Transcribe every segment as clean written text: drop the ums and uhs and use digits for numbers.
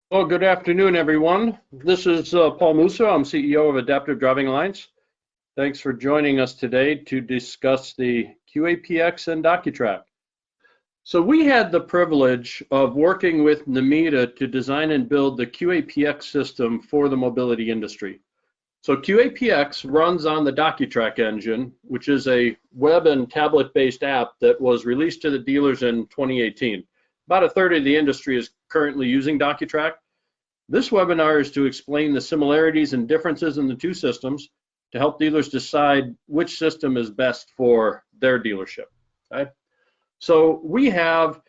Well, good afternoon, everyone. This is Paul Musso. I'm CEO of Adaptive Driving Alliance. Thanks for joining us today to discuss the QAPx and DocuTrack. So we had the privilege of working with NMEDA to design and build the QAPx system for the mobility industry. So QAPx runs on the DocuTrack engine, which is a web and tablet-based app that was released to the dealers in 2018. About a third of the industry is currently using DocuTrack. This webinar is to explain the similarities and differences in the two systems to help dealers decide which system is best for their dealership. Okay? So we have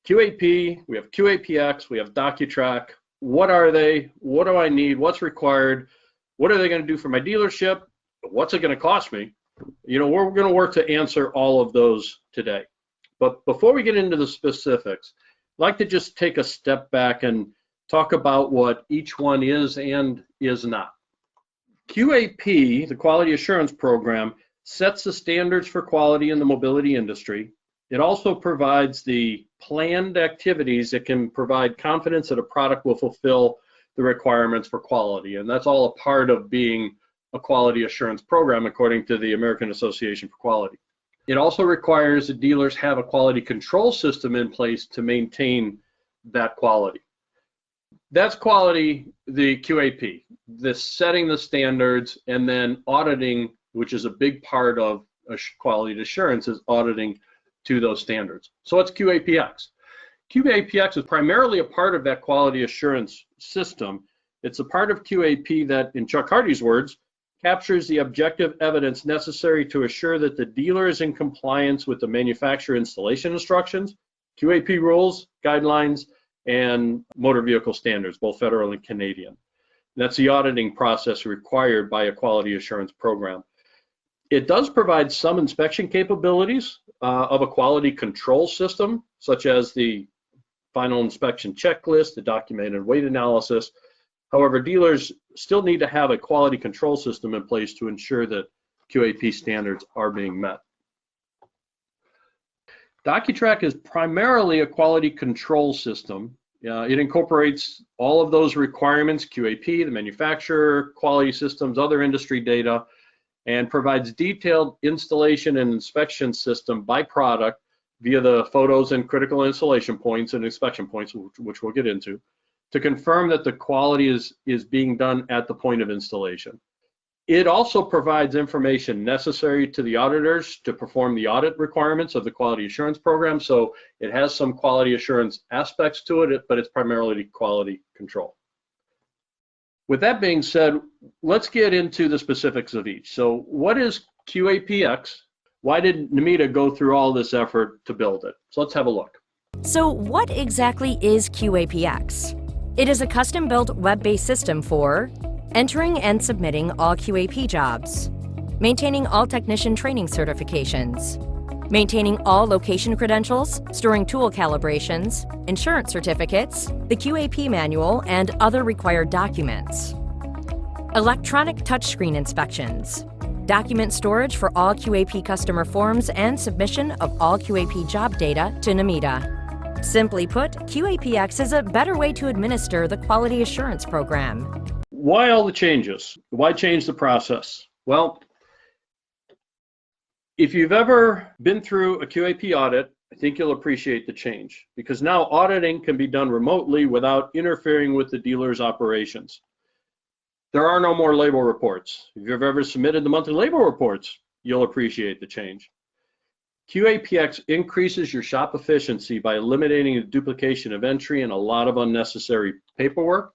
QAP, we have QAPx, we have DocuTrack. What are they? What do I need? What's required? What are they going to do for my dealership? What's it going to cost me? You know, we're going to work to answer all of those today. But before we get into the specifics, I'd like to just take a step back and talk about what each one is and is not. QAP, the Quality Assurance Program, sets the standards for quality in the mobility industry. It also provides the planned activities that can provide confidence that a product will fulfill the requirements for quality. And that's all a part of being a quality assurance program, according to the American Association for Quality. It also requires that dealers have a quality control system in place to maintain that quality. That's quality, the QAP, the setting the standards, and then auditing, which is a big part of quality assurance, is auditing to those standards. So what's QAPx? QAPx is primarily a part of that quality assurance system. It's a part of QAP that, in Chuck Hardy's words, captures the objective evidence necessary to assure that the dealer is in compliance with the manufacturer installation instructions, QAP rules, guidelines, and motor vehicle standards, both federal and Canadian. That's the auditing process required by a quality assurance program. It does provide some inspection capabilities of a quality control system, such as the final inspection checklist, the documented weight analysis. However, dealers still need to have a quality control system in place to ensure that QAP standards are being met. DocuTrack is primarily a quality control system. It incorporates all of those requirements, QAP, the manufacturer, quality systems, other industry data, and provides detailed installation and inspection system by product via the photos and critical installation points and inspection points, which we'll get into, to confirm that the quality is being done at the point of installation. It also provides information necessary to the auditors to perform the audit requirements of the quality assurance program. So it has some quality assurance aspects to it, but it's primarily quality control. With that being said, let's get into the specifics of each. So what is QAPx? Why did NMEDA go through all this effort to build it? So let's have a look. So what exactly is QAPx? It is a custom-built web-based system for entering and submitting all QAP jobs, maintaining all technician training certifications, maintaining all location credentials, storing tool calibrations, insurance certificates, the QAP manual, and other required documents, electronic touchscreen inspections, document storage for all QAP customer forms, and submission of all QAP job data to NMEDA. Simply put, QAPx is a better way to administer the quality assurance program. Why all the changes? Why change the process? Well, if you've ever been through a QAP audit, I think you'll appreciate the change, because now auditing can be done remotely without interfering with the dealer's operations. There are no more label reports. If you've ever submitted the monthly label reports, you'll appreciate the change. QAPx increases your shop efficiency by eliminating the duplication of entry and a lot of unnecessary paperwork.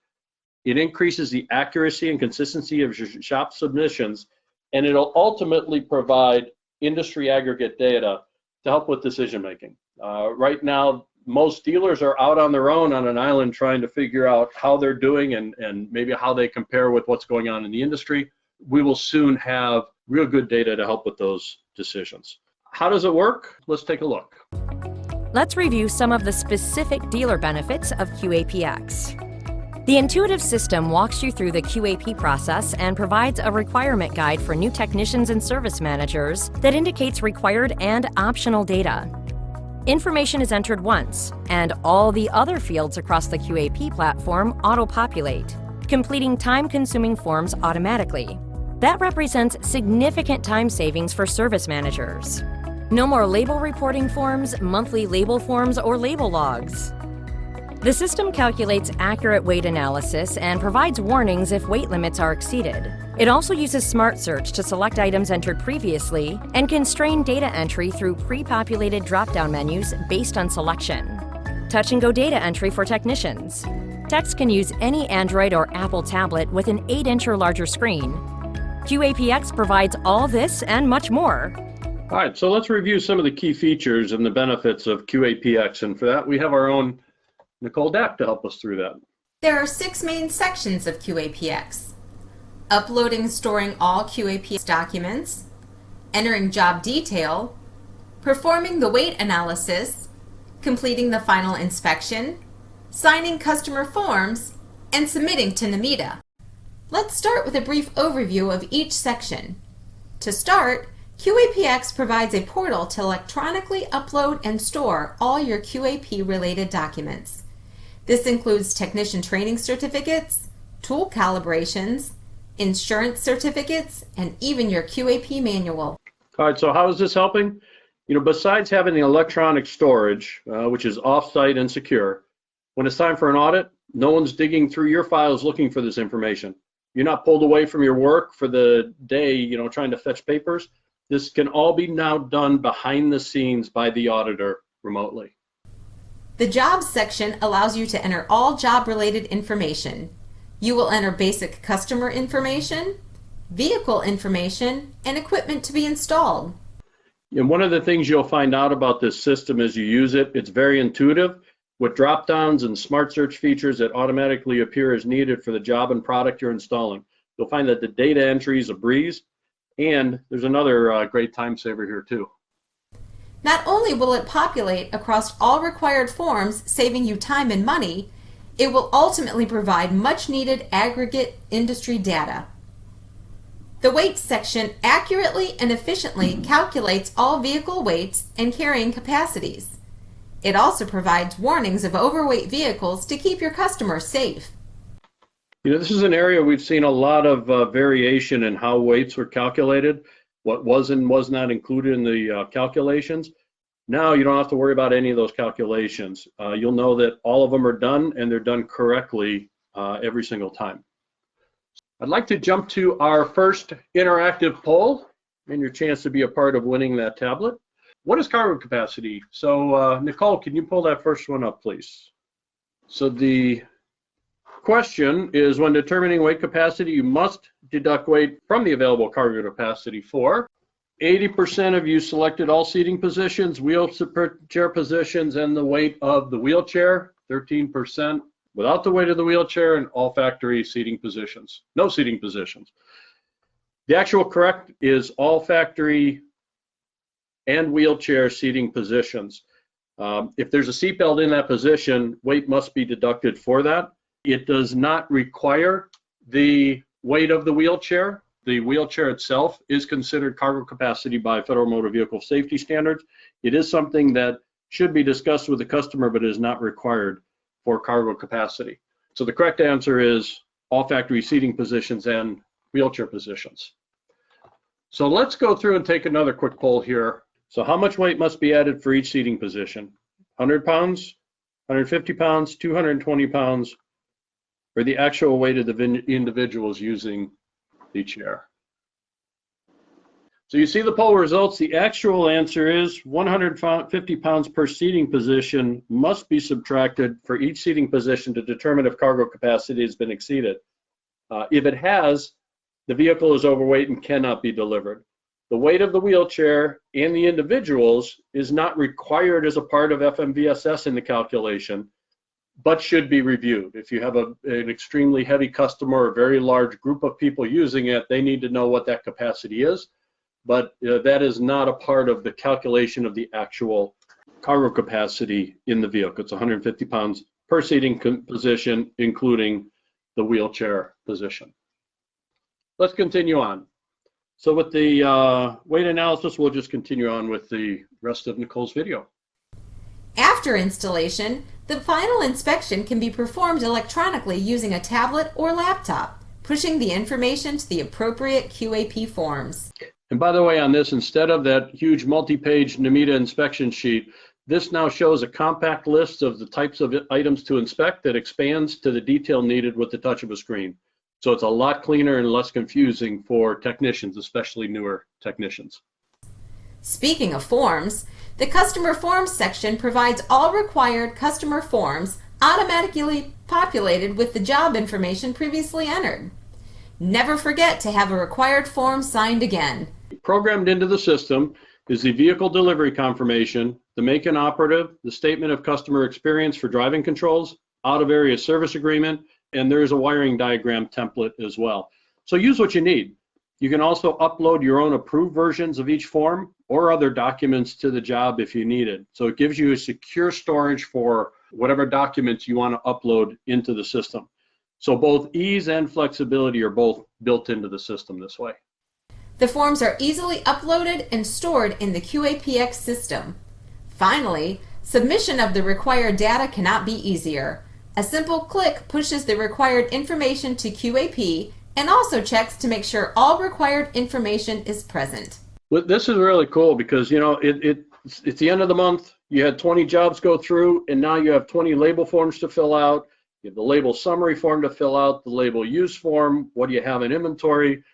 It increases the accuracy and consistency of your shop submissions, and it'll ultimately provide industry aggregate data to help with decision making. Right now, most dealers are out on their own on an island trying to figure out how they're doing and maybe how they compare with what's going on in the industry. We will soon have real good data to help with those decisions. How does it work? Let's take a look. Let's review some of the specific dealer benefits of QAPx. The intuitive system walks you through the QAP process and provides a requirement guide for new technicians and service managers that indicates required and optional data. Information is entered once, and all the other fields across the QAP platform auto-populate, completing time-consuming forms automatically. That represents significant time savings for service managers. No more label reporting forms, monthly label forms, or label logs. The system calculates accurate weight analysis and provides warnings if weight limits are exceeded. It also uses Smart Search to select items entered previously and constrain data entry through pre-populated drop-down menus based on selection. Touch and go data entry for technicians. Techs can use any Android or Apple tablet with an 8-inch or larger screen. QAPx provides all this and much more. All right, so let's review some of the key features and the benefits of QAPx, and for that we have our own Nicole Dack to help us through that. There are 6 main sections of QAPx: uploading and storing all QAPx documents, entering job detail, performing the weight analysis, completing the final inspection, signing customer forms, and submitting to NMEDA. Let's start with a brief overview of each section. To start, QAPx provides a portal to electronically upload and store all your QAP-related documents. This includes technician training certificates, tool calibrations, insurance certificates, and even your QAP manual. All right, so how is this helping? Besides having the electronic storage, which is off-site and secure, when it's time for an audit, no one's digging through your files looking for this information. You're not pulled away from your work for the day, trying to fetch papers. This can all be now done behind the scenes by the auditor remotely. The Jobs section allows you to enter all job-related information. You will enter basic customer information, vehicle information, and equipment to be installed. And one of the things you'll find out about this system as you use it, it's very intuitive. With drop-downs and smart search features that automatically appear as needed for the job and product you're installing. You'll find that the data entry is a breeze, and there's another great time saver here too. Not only will it populate across all required forms, saving you time and money, it will ultimately provide much needed aggregate industry data. The weights section accurately and efficiently calculates all vehicle weights and carrying capacities. It also provides warnings of overweight vehicles to keep your customers safe. This is an area we've seen a lot of variation in how weights were calculated, what was and was not included in the calculations. Now you don't have to worry about any of those calculations. You'll know that all of them are done and they're done correctly every single time. I'd like to jump to our first interactive poll and your chance to be a part of winning that tablet. What is cargo capacity? So Nicole, can you pull that first one up, please? So the question is, when determining weight capacity, you must deduct weight from the available cargo capacity for. 80% of you selected all seating positions, wheelchair positions, and the weight of the wheelchair. 13% without the weight of the wheelchair, and all factory seating positions. No seating positions. The actual correct is all factory and wheelchair seating positions. If there's a seatbelt in that position, weight must be deducted for that. It does not require the weight of the wheelchair. The wheelchair itself is considered cargo capacity by Federal Motor Vehicle Safety Standards. It is something that should be discussed with the customer, but is not required for cargo capacity. So the correct answer is all factory seating positions and wheelchair positions. So let's go through and take another quick poll here. So how much weight must be added for each seating position? 100 pounds, 150 pounds, 220 pounds, or the actual weight of the individuals using the chair? So you see the poll results. The actual answer is 150 pounds per seating position must be subtracted for each seating position to determine if cargo capacity has been exceeded. If it has, the vehicle is overweight and cannot be delivered. The weight of the wheelchair and the individuals is not required as a part of FMVSS in the calculation, but should be reviewed. If you have an extremely heavy customer or a very large group of people using it, they need to know what that capacity is. But that is not a part of the calculation of the actual cargo capacity in the vehicle. It's 150 pounds per seating position, including the wheelchair position. Let's continue on. So with the weight analysis, we'll just continue on with the rest of Nicole's video. After installation, the final inspection can be performed electronically using a tablet or laptop, pushing the information to the appropriate QAP forms. And by the way, on this, instead of that huge multi-page NMEDA inspection sheet, this now shows a compact list of the types of items to inspect that expands to the detail needed with the touch of a screen. So it's a lot cleaner and less confusing for technicians, especially newer technicians. Speaking of forms, the Customer Forms section provides all required customer forms automatically populated with the job information previously entered. Never forget to have a required form signed again. Programmed into the system is the vehicle delivery confirmation, the make and operative, the statement of customer experience for driving controls, out of area service agreement, and there's a wiring diagram template as well. So use what you need. You can also upload your own approved versions of each form or other documents to the job if you need it. So it gives you a secure storage for whatever documents you want to upload into the system. So both ease and flexibility are both built into the system this way. The forms are easily uploaded and stored in the QAPx system. Finally, submission of the required data cannot be easier. A simple click pushes the required information to QAP and also checks to make sure all required information is present. Well, this is really cool because, you know, it's the end of the month. You had 20 jobs go through, and now you have 20 label forms to fill out. You have the label summary form to fill out, the label use form, what do you have in inventory.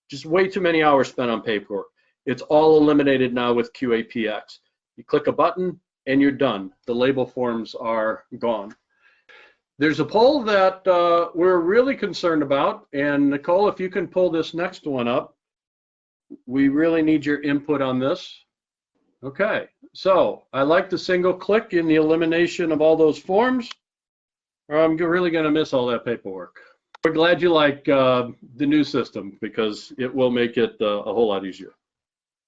Just way too many hours spent on paperwork. It's all eliminated now with QAPx. You click a button and you're done. The label forms are gone. There's a poll that we're really concerned about, and Nicole, if you can pull this next one up, we really need your input on this. Okay, so I like the single click in the elimination of all those forms, or I'm really going to miss all that paperwork. We're glad you like the new system because it will make it a whole lot easier.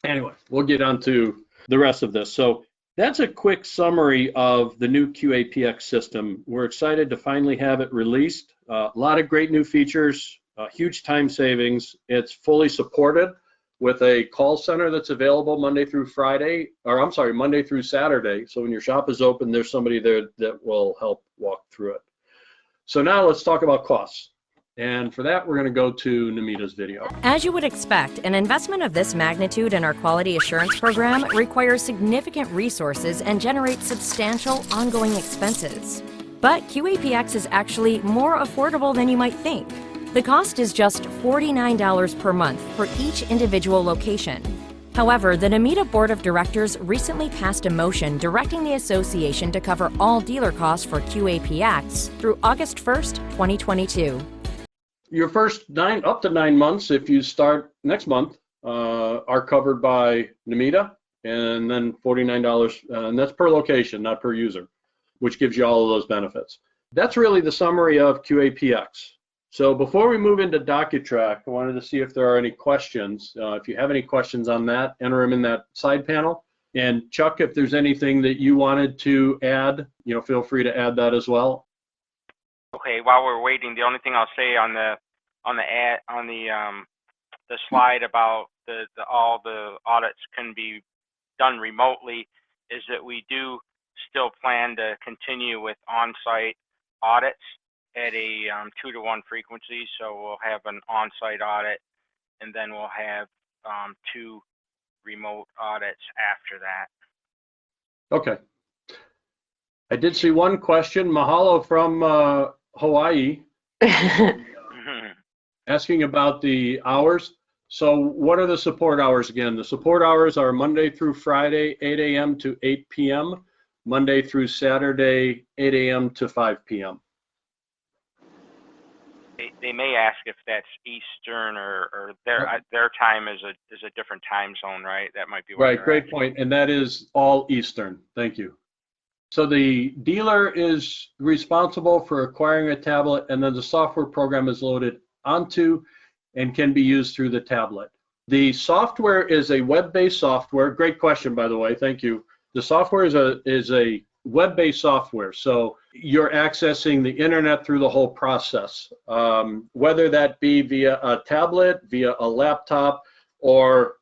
Anyway, we'll get on to the rest of this. So that's a quick summary of the new QAPx system. We're excited to finally have it released. A lot of great new features, huge time savings. It's fully supported with a call center that's available Monday through Saturday. So when your shop is open, there's somebody there that will help walk through it. So now let's talk about costs. And for that, we're going to go to NMEDA's video. As you would expect, an investment of this magnitude in our quality assurance program requires significant resources and generates substantial ongoing expenses. But QAPx is actually more affordable than you might think. The cost is just $49 per month for each individual location. However, the NMEDA Board of Directors recently passed a motion directing the association to cover all dealer costs for QAPx through August 1st, 2022. Your first up to 9 months, if you start next month, are covered by NMEDA, and then $49, and that's per location, not per user, which gives you all of those benefits. That's really the summary of QAPx. So before we move into DocuTrack, I wanted to see if there are any questions. If you have any questions on that, enter them in that side panel. And Chuck, if there's anything that you wanted to add, feel free to add that as well. Okay, while we're waiting, the only thing I'll say on the slide about all the audits can be done remotely is that we do still plan to continue with on-site audits at a 2-to-1 frequency. So we'll have an on-site audit, and then we'll have 2 remote audits after that. Okay. I did see one question, Mahalo from Hawaii, asking about the hours. So what are the support hours again? The support hours are Monday through Friday, 8 a.m. to 8 p.m., Monday through Saturday, 8 a.m. to 5 p.m. They may ask if that's Eastern or their time is a different time zone, right? That might be right. Great point, and that is all Eastern. Thank you. So the dealer is responsible for acquiring a tablet, and then the software program is loaded onto and can be used through the tablet. The software is a web-based software. Great question, by the way. Thank you. The software is a web-based software, so you're accessing the internet through the whole process, whether that be via a tablet, via a laptop, or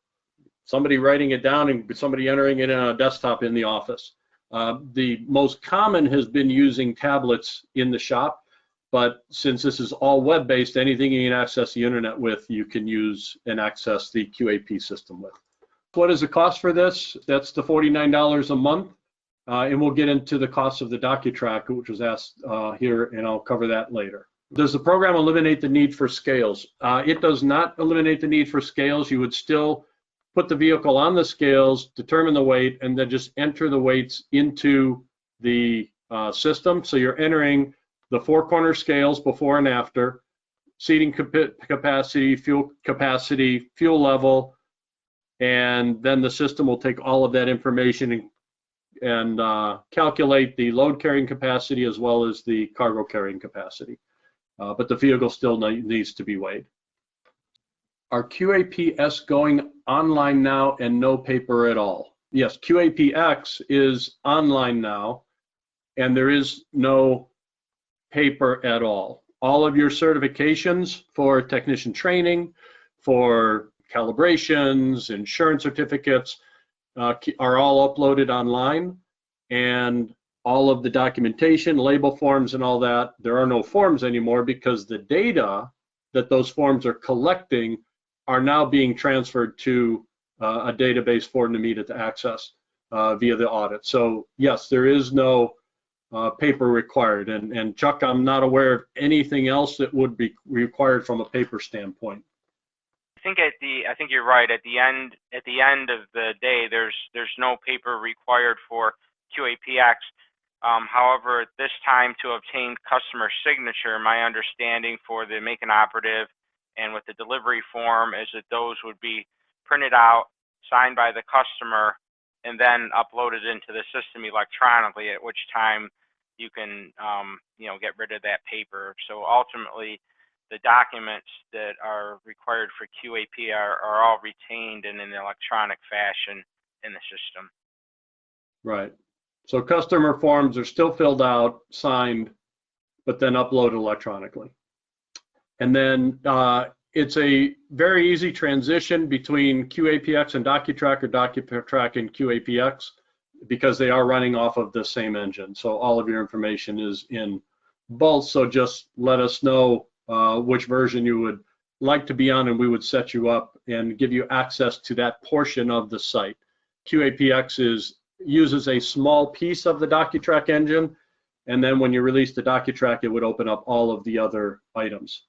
somebody writing it down and somebody entering it on a desktop in the office. The most common has been using tablets in the shop, but since this is all web-based, anything you can access the internet with, you can use and access the QAP system with. What is the cost for this? That's the $49 a month. And we'll get into the cost of the DocuTrack, which was asked here, and I'll cover that later. Does the program eliminate the need for scales? It does not eliminate the need for scales. You would still put the vehicle on the scales, determine the weight, and then just enter the weights into the system. So you're entering the four corner scales before and after, seating capacity, fuel level, and then the system will take all of that information and calculate the load carrying capacity as well as the cargo carrying capacity. But the vehicle still needs to be weighed. Are QAPs going online now and no paper at all? Yes, QAPx is online now, and there is no paper at all. All of your certifications for technician training, for calibrations, insurance certificates are all uploaded online, and all of the documentation, label forms and all that, there are no forms anymore because the data that those forms are collecting are now being transferred to a database for NMEDA to access via the audit. So yes, there is no paper required, and Chuck, I'm not aware of anything else that would be required from a paper standpoint. I think you're right. At the end of the day, there's no paper required for QAPx. However, at this time, to obtain customer signature, my understanding for the make and operative and with the delivery form is that those would be printed out, signed by the customer, and then uploaded into the system electronically, at which time you can get rid of that paper. So ultimately, the documents that are required for QAP are all retained in an electronic fashion in the system. Right. So customer forms are still filled out, signed, but then uploaded electronically. And then it's a very easy transition between QAPx and DocuTrack, or DocuTrack and QAPx, because they are running off of the same engine. So all of your information is in both. So just let us know which version you would like to be on, and we would set you up and give you access to that portion of the site. QAPx uses a small piece of the DocuTrack engine, and then when you release the DocuTrack, it would open up all of the other items.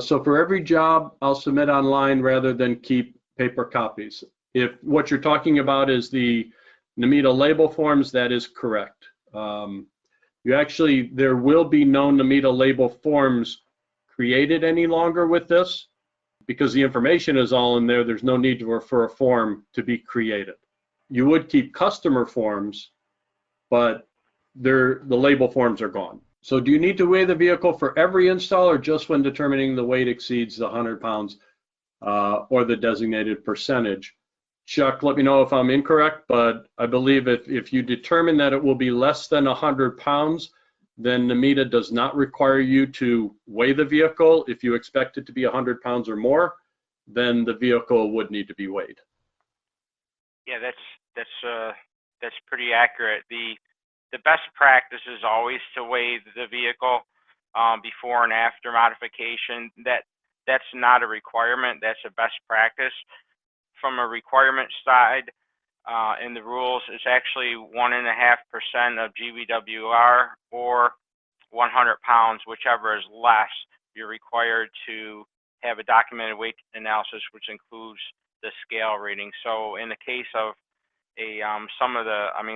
So for every job, I'll submit online rather than keep paper copies. If what you're talking about is the NMEDA label forms, that is correct. There will be no NMEDA label forms created any longer with this, because the information is all in there. There's no need for a form to be created. You would keep customer forms, but the label forms are gone. So do you need to weigh the vehicle for every install, or just when determining the weight exceeds the 100 pounds or the designated percentage? Chuck, let me know if I'm incorrect, but I believe if you determine that it will be less than 100 pounds, then NMEDA does not require you to weigh the vehicle. If you expect it to be 100 pounds or more, then the vehicle would need to be weighed. Yeah, that's pretty accurate. The best practice is always to weigh the vehicle before and after modification. That's not a requirement. That's a best practice. From a requirement side, in the rules, it's actually 1.5% of GVWR or 100 pounds, whichever is less. You're required to have a documented weight analysis, which includes the scale reading. So in the case of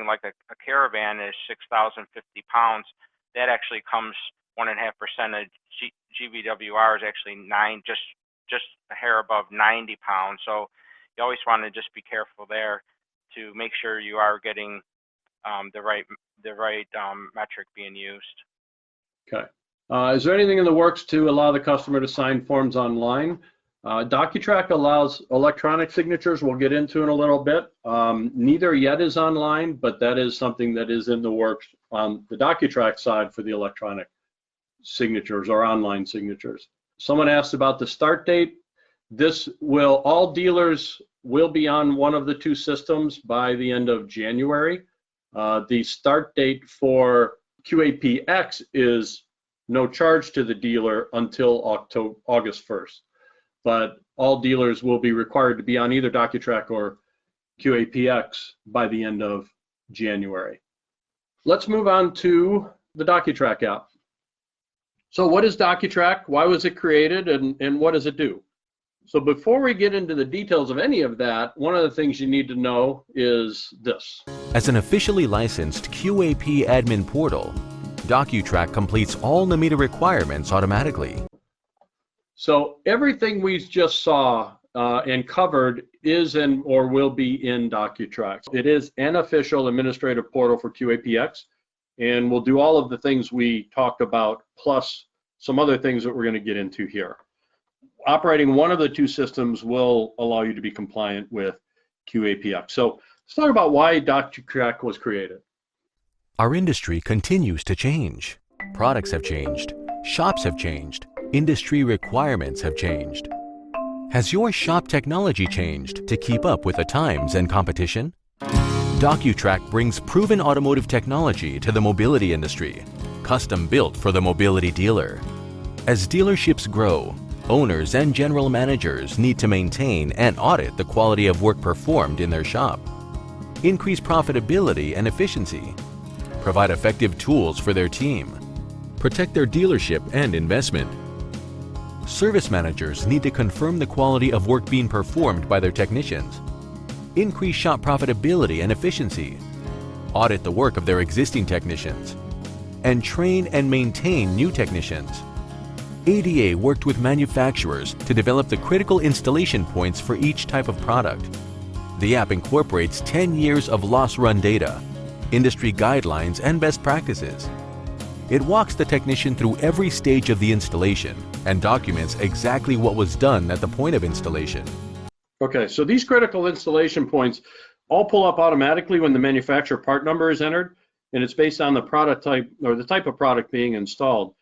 like a caravan is 6,050 pounds, that actually comes 1.5% of GVWR is actually just a hair above 90 pounds. So you always want to just be careful there to make sure you are getting the right metric being used. Okay. Is there anything in the works to allow the customer to sign forms online? DocuTrack allows electronic signatures. We'll get into in a little bit. Neither yet is online, but that is something that is in the works on the DocuTrack side for the electronic signatures or online signatures. Someone asked about the start date. All dealers will be on one of the two systems by the end of January. The start date for QAPx is no charge to the dealer until August 1st. But all dealers will be required to be on either DocuTrack or QAPx by the end of January. Let's move on to the DocuTrack app. So what is DocuTrack? Why was it created, and what does it do? So before we get into the details of any of that, one of the things you need to know is this. As an officially licensed QAP admin portal, DocuTrack completes all NMEDA requirements automatically. So everything we just saw and covered is in or will be in DocuTrack. It is an official administrative portal for QAPx, and we'll do all of the things we talked about, plus some other things that we're going to get into here. Operating one of the two systems will allow you to be compliant with QAPx. So let's talk about why DocuTrack was created. Our industry continues to change. Products have changed. Shops have changed. Industry requirements have changed. Has your shop technology changed to keep up with the times and competition? DocuTrack brings proven automotive technology to the mobility industry, custom built for the mobility dealer. As dealerships grow, owners and general managers need to maintain and audit the quality of work performed in their shop, increase profitability and efficiency, provide effective tools for their team, protect their dealership and investment. Service managers need to confirm the quality of work being performed by their technicians, increase shop profitability and efficiency, audit the work of their existing technicians, and train and maintain new technicians. ADA worked with manufacturers to develop the critical installation points for each type of product. The app incorporates 10 years of loss run data, industry guidelines, and best practices. It walks the technician through every stage of the installation and documents exactly what was done at the point of installation. Okay, so these critical installation points all pull up automatically when the manufacturer part number is entered, and it's based on the product type or the type of product being installed.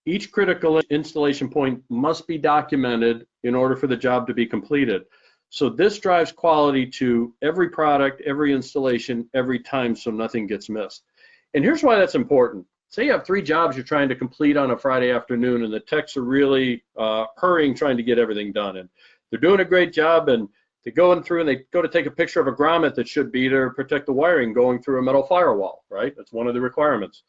Each critical installation point must be documented in order for the job to be completed. So this drives quality to every product, every installation, every time, so nothing gets missed. And here's why that's important. Say you have 3 jobs you're trying to complete on a Friday afternoon, and the techs are really hurrying trying to get everything done. And they're doing a great job, and they're going through and they go to take a picture of a grommet that should be to protect the wiring going through a metal firewall, right? That's one of the requirements.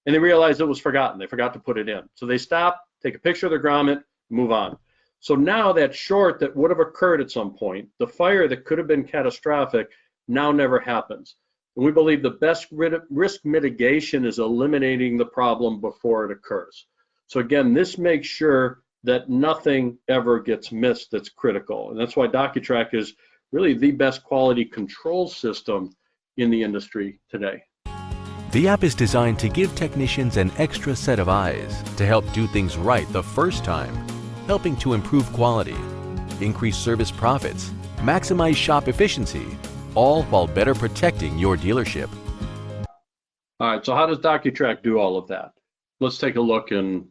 And they realized it was forgotten. They forgot to put it in. So they stop, take a picture of the grommet, move on. So now that short that would have occurred at some point, the fire that could have been catastrophic, now never happens. And we believe the best risk mitigation is eliminating the problem before it occurs. So again, this makes sure that nothing ever gets missed that's critical. And that's why DocuTrack is really the best quality control system in the industry today. The app is designed to give technicians an extra set of eyes to help do things right the first time, helping to improve quality, increase service profits, maximize shop efficiency, all while better protecting your dealership. All right, so how does DocuTrack do all of that? Let's take a look, and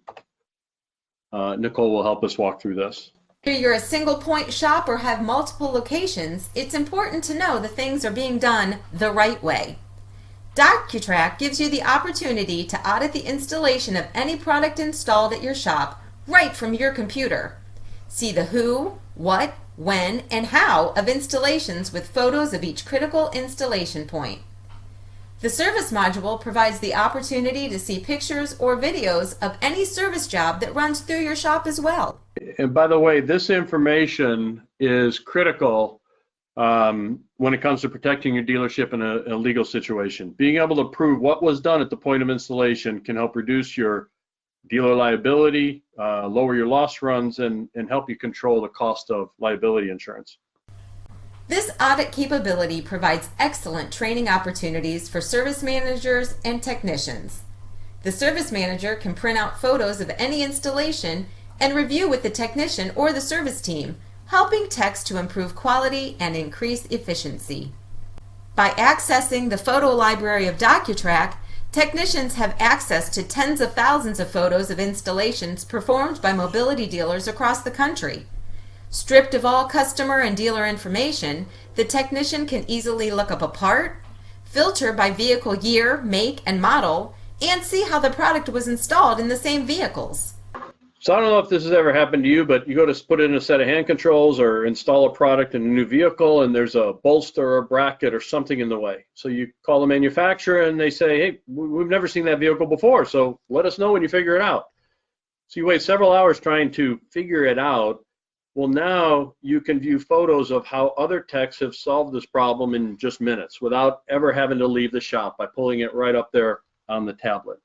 Nicole will help us walk through this. Whether you're a single point shop or have multiple locations, it's important to know that things are being done the right way. DocuTrack gives you the opportunity to audit the installation of any product installed at your shop right from your computer. See the who, what, when, and how of installations with photos of each critical installation point. The service module provides the opportunity to see pictures or videos of any service job that runs through your shop as well. And by the way, this information is critical when it comes to protecting your dealership in a legal situation. Being able to prove what was done at the point of installation can help reduce your dealer liability, lower your loss runs, and help you control the cost of liability insurance. This audit capability provides excellent training opportunities for service managers and technicians. The service manager can print out photos of any installation and review with the technician or the service team, helping techs to improve quality and increase efficiency. By accessing the photo library of DocuTrack, technicians have access to tens of thousands of photos of installations performed by mobility dealers across the country. Stripped of all customer and dealer information, the technician can easily look up a part, filter by vehicle year, make, and model, and see how the product was installed in the same vehicles. So I don't know if this has ever happened to you, but you go to put in a set of hand controls or install a product in a new vehicle and there's a bolster or a bracket or something in the way. So you call the manufacturer and they say, hey, we've never seen that vehicle before, so let us know when you figure it out. So you wait several hours trying to figure it out. Well, now you can view photos of how other techs have solved this problem in just minutes without ever having to leave the shop by pulling it right up there on the tablet.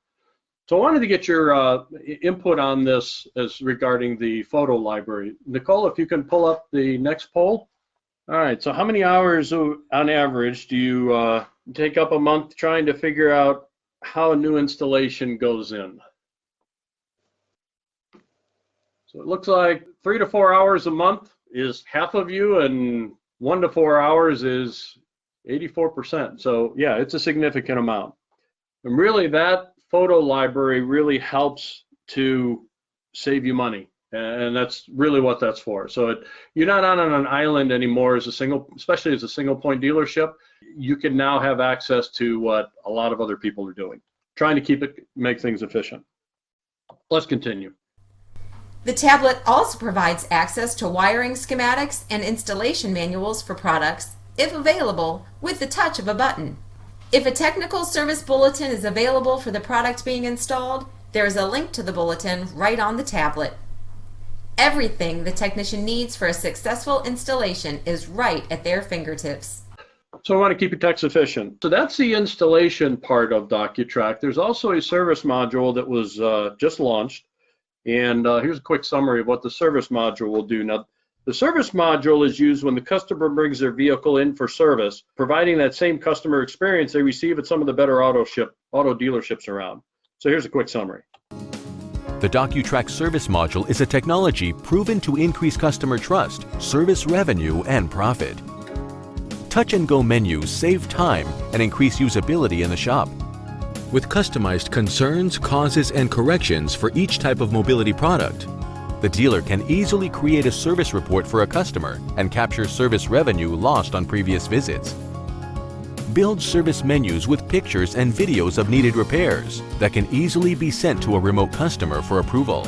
So I wanted to get your input on this as regarding the photo library. Nicole, if you can pull up the next poll. All right, so how many hours on average do you take up a month trying to figure out how a new installation goes in? So it looks like 3 to 4 hours a month is half of you, and 1 to 4 hours is 84%. So yeah, it's a significant amount. And really that photo library really helps to save you money. And that's really what that's for. So you're not on an island anymore as a single, especially as a single point dealership. You can now have access to what a lot of other people are doing, trying to make things efficient. Let's continue. The tablet also provides access to wiring schematics and installation manuals for products, if available, with the touch of a button. If a technical service bulletin is available for the product being installed, there is a link to the bulletin right on the tablet. Everything the technician needs for a successful installation is right at their fingertips. So I want to keep your techs efficient. So that's the installation part of DocuTrack. There's also a service module that was just launched. And here's a quick summary of what the service module will do. Now, the service module is used when the customer brings their vehicle in for service, providing that same customer experience they receive at some of the better auto dealerships around. So here's a quick summary. The DocuTrack service module is a technology proven to increase customer trust, service revenue, and profit. Touch-and-go menus save time and increase usability in the shop. With customized concerns, causes, and corrections for each type of mobility product, the dealer can easily create a service report for a customer and capture service revenue lost on previous visits. Build service menus with pictures and videos of needed repairs that can easily be sent to a remote customer for approval.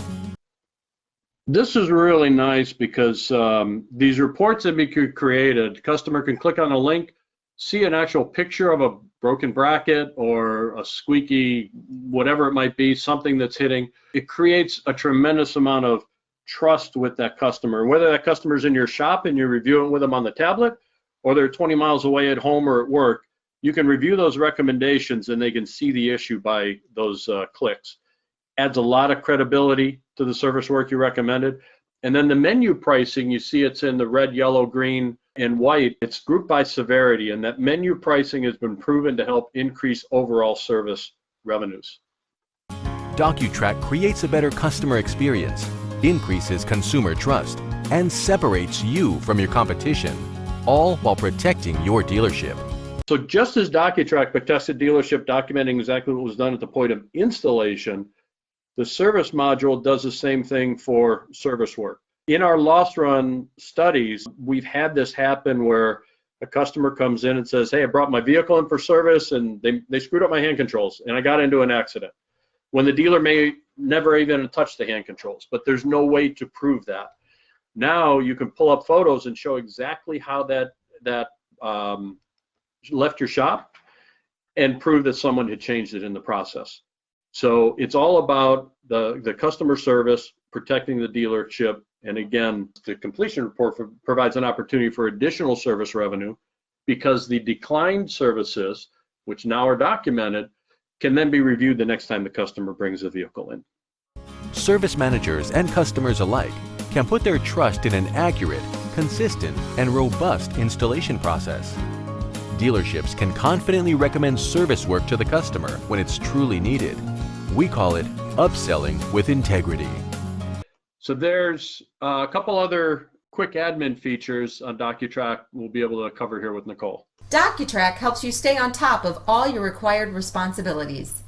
This is really nice because these reports that be created, customer can click on a link, see an actual picture of a broken bracket or a squeaky, whatever it might be, something that's hitting. It creates a tremendous amount of trust with that customer. Whether that customer's in your shop and you're reviewing with them on the tablet, or they're 20 miles away at home or at work, you can review those recommendations and they can see the issue by those clicks. Adds a lot of credibility to the service work you recommended. And then the menu pricing, you see it's in the red, yellow, green, and white. It's grouped by severity, and that menu pricing has been proven to help increase overall service revenues. DocuTrack creates a better customer experience, increases consumer trust, and separates you from your competition, all while protecting your dealership. So just as DocuTrack protects the dealership documenting exactly what was done at the point of installation, the service module does the same thing for service work. In our loss run studies, we've had this happen where a customer comes in and says, hey, I brought my vehicle in for service and they screwed up my hand controls and I got into an accident. When the dealer may never even touch the hand controls, but there's no way to prove that. Now you can pull up photos and show exactly how that left your shop and prove that someone had changed it in the process. So it's all about the customer service, protecting the dealership, and again, the completion report provides an opportunity for additional service revenue because the declined services, which now are documented, can then be reviewed the next time the customer brings the vehicle in. Service managers and customers alike can put their trust in an accurate, consistent, and robust installation process. Dealerships can confidently recommend service work to the customer when it's truly needed. We call it upselling with integrity. So there's a couple other quick admin features on DocuTrack we'll be able to cover here with Nicole. DocuTrack helps you stay on top of all your required responsibilities.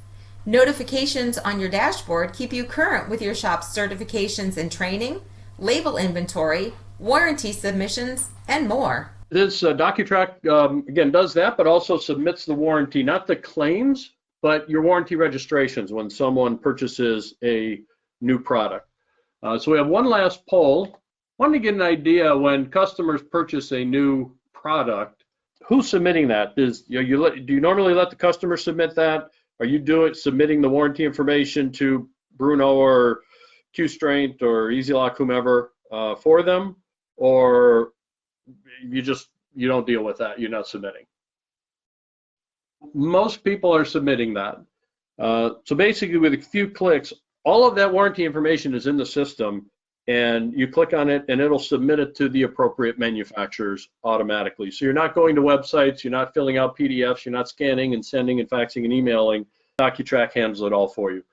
Notifications on your dashboard keep you current with your shop's certifications and training, label inventory, warranty submissions, and more. This DocuTrack, again, does that, but also submits the warranty, not the claims, but your warranty registrations when someone purchases a new product. So we have one last poll. Wanted to get an idea when customers purchase a new product, who's submitting that? Do you normally let the customer submit that? Are you submitting the warranty information to Bruno or QStrength or EasyLock, whomever, for them? Or you don't deal with that, you're not submitting? Most people are submitting that. So basically with a few clicks, all of that warranty information is in the system, and you click on it and it'll submit it to the appropriate manufacturers automatically. So you're not going to websites, you're not filling out PDFs, you're not scanning and sending and faxing and emailing. DocuTrack handles it all for you.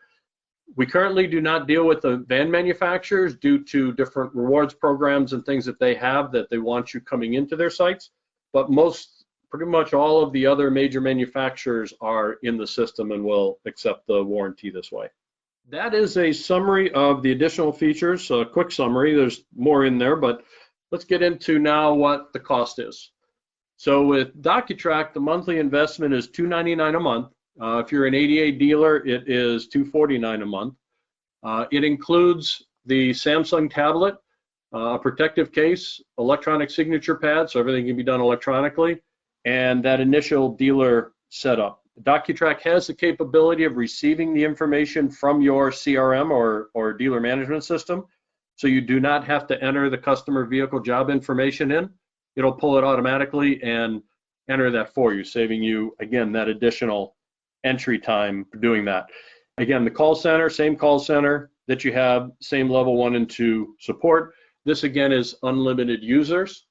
We currently do not deal with the van manufacturers due to different rewards programs and things that they have that they want you coming into their sites, but pretty much all of the other major manufacturers are in the system and will accept the warranty this way. That is a summary of the additional features, a quick summary. There's more in there, but let's get into now what the cost is. So with DocuTrack, the monthly investment is $299 a month. If you're an ADA dealer, it is $249 a month. It includes the Samsung tablet, a protective case, electronic signature pad, so everything can be done electronically, and that initial dealer setup. DocuTrack has the capability of receiving the information from your CRM or dealer management system, so you do not have to enter the customer vehicle job information in. It'll pull it automatically and enter that for you, saving you, again, that additional entry time for doing that. Again, the call center, same call center that you have, same level 1 and 2 support. This again is unlimited users.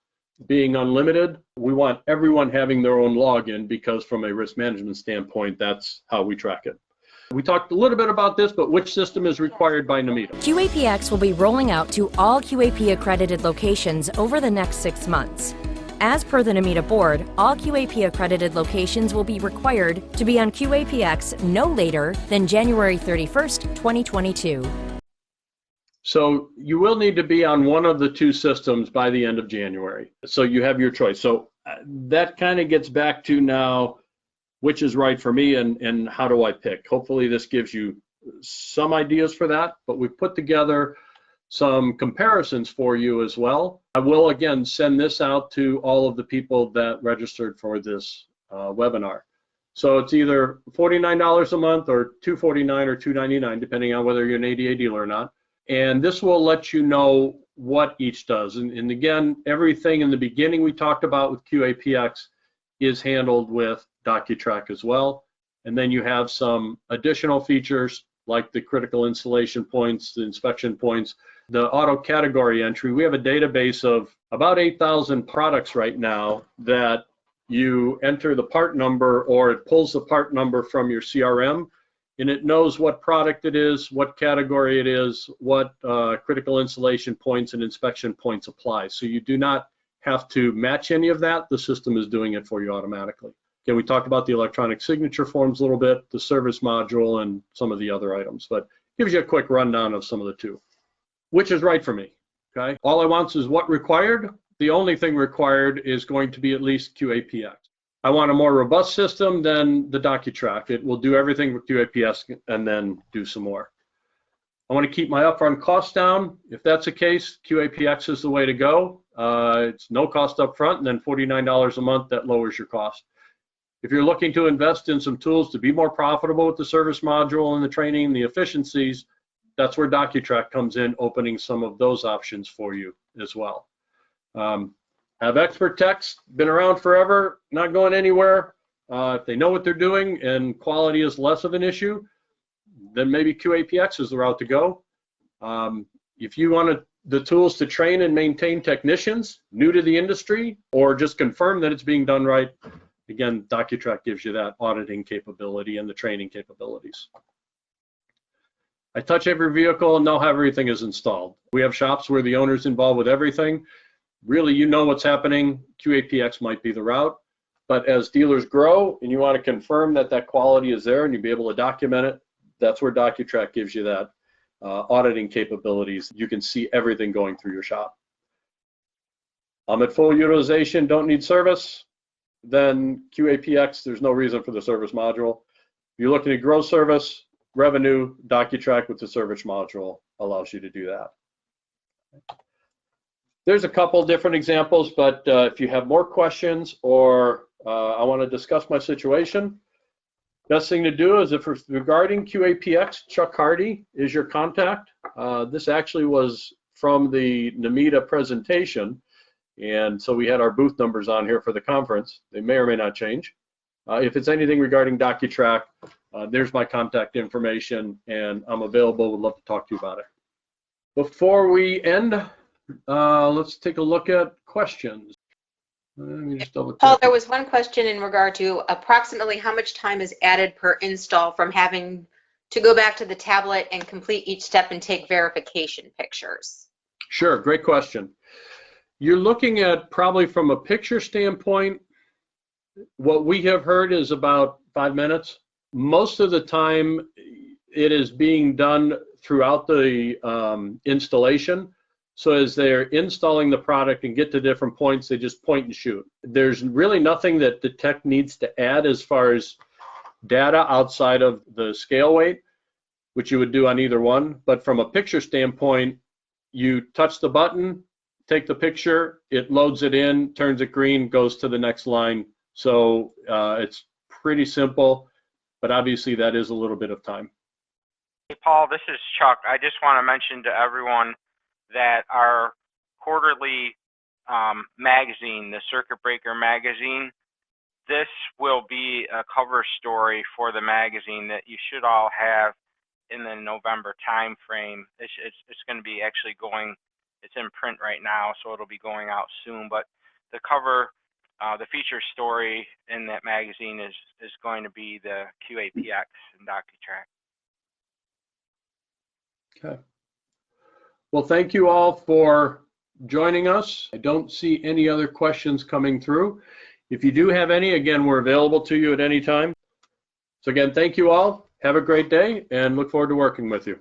Being unlimited, we want everyone having their own login because from a risk management standpoint, that's how we track it. We talked a little bit about this, but which system is required by NMEDA? QAPx will be rolling out to all QAP accredited locations over the next 6 months. As per the NMEDA board, all QAP accredited locations will be required to be on QAPx no later than January 31st, 2022. So you will need to be on one of the 2 systems by the end of January. So you have your choice. So that kind of gets back to now, which is right for me and how do I pick? Hopefully this gives you some ideas for that, but we've put together some comparisons for you as well. I will again send this out to all of the people that registered for this webinar. So it's either $49 a month or $249 or $299, depending on whether you're an ADA dealer or not. And this will let you know what each does. And again, everything in the beginning we talked about with QAPx is handled with DocuTrack as well. And then you have some additional features like the critical installation points, the inspection points, the auto category entry. We have a database of about 8,000 products right now that you enter the part number, or it pulls the part number from your CRM, and it knows what product it is, what category it is, what critical installation points and inspection points apply. So you do not have to match any of that. The system is doing it for you automatically. Again, we talked about the electronic signature forms a little bit, the service module, and some of the other items, but gives you a quick rundown of some of the 2. Which is right for me, okay? All I want is what required. The only thing required is going to be at least QAPx. I want a more robust system than the DocuTrack. It will do everything with QAPx and then do some more. I want to keep my upfront costs down. If that's the case, QAPx is the way to go. It's no cost upfront, and then $49 a month, that lowers your cost. If you're looking to invest in some tools to be more profitable with the service module and the training and the efficiencies, that's where DocuTrack comes in, opening some of those options for you as well. Have expert techs, been around forever, not going anywhere. If they know what they're doing and quality is less of an issue, then maybe QAPx is the route to go. If you want the tools to train and maintain technicians new to the industry, or just confirm that it's being done right, again, DocuTrack gives you that auditing capability and the training capabilities. I touch every vehicle and know how everything is installed. We have shops where the owner's involved with everything. Really, you know what's happening. QAPx might be the route, but as dealers grow and you want to confirm that that quality is there and you'll be able to document it, that's where DocuTrack gives you that auditing capabilities. You can see everything going through your shop. I'm at full utilization, don't need service, then QAPx, there's no reason for the service module. If you're looking at gross service, revenue, DocuTrack with the service module allows you to do that. There's a couple different examples, but if you have more questions or I want to discuss my situation, best thing to do is if regarding QAPx, Chuck Hardy is your contact. This actually was from the NMEDA presentation, and so we had our booth numbers on here for the conference. They may or may not change. If it's anything regarding DocuTrack, there's my contact information, and I'm available. Would love to talk to you about it. Before we end, let's take a look at questions. Let me just double check. Paul, there was one question in regard to approximately how much time is added per install from having to go back to the tablet and complete each step and take verification pictures. Sure, great question. You're looking at probably from a picture standpoint, what we have heard is about 5 minutes. Most of the time it is being done throughout the installation. So as they're installing the product and get to different points, they just point and shoot. There's really nothing that the tech needs to add as far as data outside of the scale weight, which you would do on either one. But from a picture standpoint, you touch the button, take the picture, it loads it in, turns it green, goes to the next line. So it's pretty simple, but obviously that is a little bit of time. Hey, Paul, this is Chuck. I just want to mention to everyone that our quarterly magazine, the Circuit Breaker magazine, this will be a cover story for the magazine that you should all have in the November time frame. It's going to be actually going, it's in print right now, so it'll be going out soon. But the cover, the feature story in that magazine is going to be the QAPx and DocuTrack. Okay. Well, thank you all for joining us. I don't see any other questions coming through. If you do have any, again, we're available to you at any time. So again, thank you all. Have a great day and look forward to working with you.